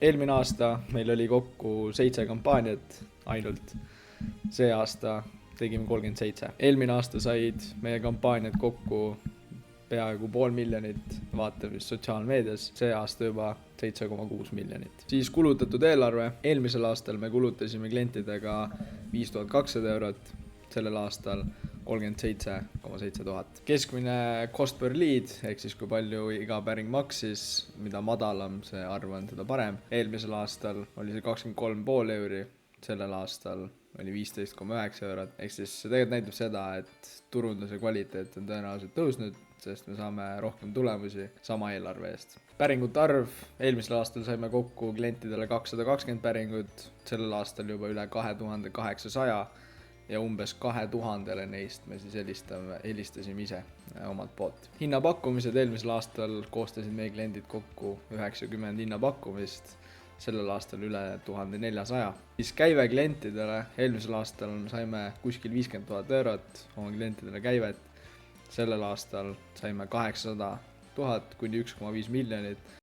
Eelmine aasta meil oli kokku 7 kampaaniat ainult. See aasta tegime 37. Eelmine aasta said meie kampaaniad kokku peaaegu 500 000 vaatamist sotsiaalmeedias, see aasta juba 7,6 miljonit. Siis kulutatud eelarve. Eelmisel aastal me kulutasime klientidega 5200 eurot, sellel aastal 37,7 tuhat. Keskmine cost per lead, ehk siis kui palju iga päring maksis, mida madalam see arv on, seda parem. Eelmisel aastal oli see 23,5 euri, sellel aastal oli 15,9 eurot. Ehk siis see tegelikult näitab seda, et turunduse kvaliteet on tõenäoliselt tõusnud, sest me saame rohkem tulemusi sama eelarve eest. Päringute arv. Eelmisel aastal saime kokku klientidele 220 päringut, sellel aastal juba üle 2800 ja umbes 2000 neist me siis helistasime ise omalt poolt. Hinnapakkumised. Eelmisel aastal koostasid meie kliendid kokku 90 hinnapakkumist, sellel aastal üle 1400. Siis käive klientidele. Eelmisel aastal saime kuskil 50 000 eurot oma klientidele käivet, sellel aastal saime 800 000 kuni 1,5 miljonit.